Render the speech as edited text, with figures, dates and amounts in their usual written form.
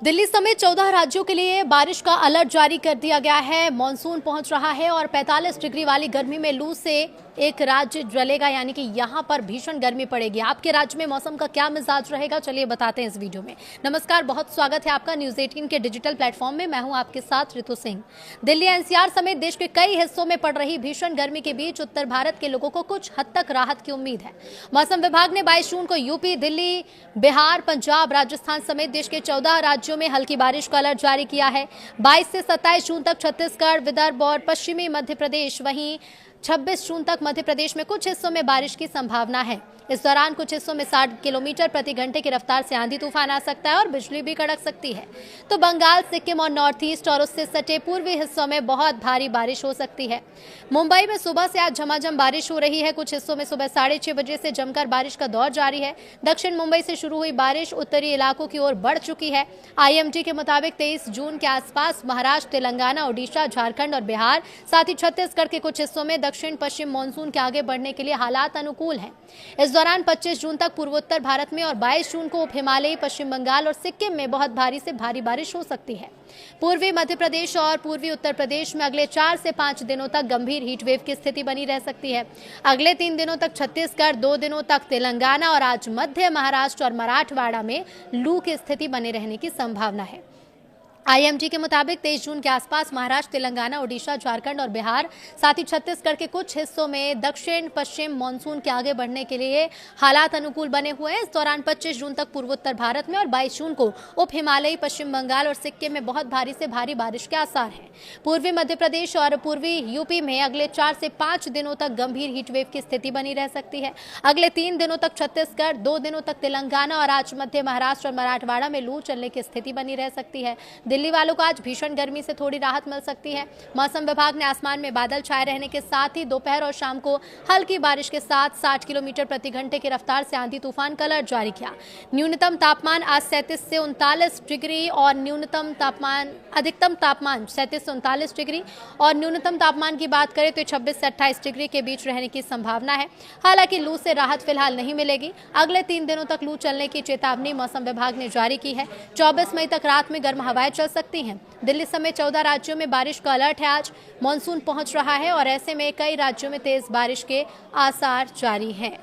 दिल्ली समेत 14 राज्यों के लिए बारिश का अलर्ट जारी कर दिया गया है। मॉनसून पहुंच रहा है और 45 डिग्री वाली गर्मी में लू से एक राज्य जलेगा, यानी कि यहां पर भीषण गर्मी पड़ेगी। आपके राज्य में मौसम का क्या मिजाज रहेगा, चलिए बताते हैं इस वीडियो में। नमस्कार, बहुत स्वागत है आपका न्यूज 18 के डिजिटल प्लेटफॉर्म में। मैं हूं आपके साथ ऋतु सिंह। दिल्ली एनसीआर समेत देश के कई हिस्सों में पड़ रही भीषण गर्मी के बीच उत्तर भारत के लोगों को कुछ हद तक राहत की उम्मीद है। मौसम विभाग ने 22 जून को यूपी, दिल्ली, बिहार, पंजाब, राजस्थान समेत देश के 14 राज्यों में हल्की बारिश का अलर्ट जारी किया है। 22 से 27 जून तक छत्तीसगढ़, विदर्भ और पश्चिमी मध्य प्रदेश, वहीं 26 जून तक मध्य प्रदेश में कुछ हिस्सों में बारिश की संभावना है। इस दौरान कुछ हिस्सों में 60 किलोमीटर प्रति घंटे की रफ्तार से आंधी तूफान आ सकता है और बिजली भी कड़क सकती है। तो बंगाल, सिक्किम और नॉर्थ ईस्ट और उससे सटे पूर्वी हिस्सों में बहुत भारी बारिश हो सकती है। मुंबई में सुबह से आज झमाझम बारिश हो रही है। कुछ हिस्सों में सुबह 6:30 बजे से जमकर बारिश का दौर जारी है। दक्षिण मुंबई से शुरू हुई बारिश उत्तरी इलाकों की ओर बढ़ चुकी है। आईएमडी के मुताबिक 23 जून के आसपास महाराष्ट्र, तेलंगाना, ओडिशा, झारखंड और बिहार, साथ ही छत्तीसगढ़ के कुछ हिस्सों में दक्षिण पश्चिम मानसून के आगे बढ़ने के लिए हालात अनुकूल हैं। इस दौरान 25 जून तक पूर्वोत्तर भारत में और 22 जून को उप हिमालयी, पश्चिम बंगाल और सिक्किम में बहुत भारी से भारी बारिश हो सकती है। पूर्वी मध्य प्रदेश और पूर्वी उत्तर प्रदेश में अगले 4 से 5 दिनों तक गंभीर हीट वेव की स्थिति बनी रह सकती है। अगले 3 दिनों तक छत्तीसगढ़, 2 दिनों तक तेलंगाना और आज मध्य महाराष्ट्र और मराठवाड़ा में लू की स्थिति बने रहने की संभावना है। आईएमडी के मुताबिक 23 जून के आसपास महाराष्ट्र, तेलंगाना, ओडिशा, झारखंड और बिहार, साथ ही छत्तीसगढ़ के कुछ हिस्सों में दक्षिण पश्चिम मानसून के आगे बढ़ने के लिए हालात अनुकूल बने हुए हैं। इस दौरान 25 जून तक पूर्वोत्तर भारत में और 22 जून को उप हिमालयी, पश्चिम बंगाल और सिक्किम में बहुत भारी से भारी बारिश के आसार हैं। पूर्वी मध्य प्रदेश और पूर्वी यूपी में अगले 4 से 5 दिनों तक गंभीर हीटवेव की स्थिति बनी रह सकती है। अगले 3 दिनों तक छत्तीसगढ़, 2 दिनों तक तेलंगाना और आज मध्य महाराष्ट्र और मराठवाड़ा में लू चलने की स्थिति बनी रह सकती है। दिल्ली वालों को आज भीषण गर्मी से थोड़ी राहत मिल सकती है। मौसम विभाग ने आसमान में बादल छाए रहने के साथ ही दोपहर और शाम को हल्की बारिश के साथ 60 किलोमीटर प्रति घंटे की रफ्तार से आंधी तूफान का अलर्ट जारी किया। न्यूनतम तापमान आज 37 से 39 डिग्री और अधिकतम तापमान 37 से 39 डिग्री और न्यूनतम तापमान की बात करें तो 26 से 28 डिग्री के बीच रहने की संभावना है। हालांकि लू से राहत फिलहाल नहीं मिलेगी। अगले 3 दिनों तक लू चलने की चेतावनी मौसम विभाग ने जारी की है। 24 मई तक रात में गर्म हवाएं चल सकती हैं। दिल्ली समेत 14 राज्यों में बारिश का अलर्ट है। आज मॉनसून पहुंच रहा है और ऐसे में कई राज्यों में तेज बारिश के आसार जारी हैं।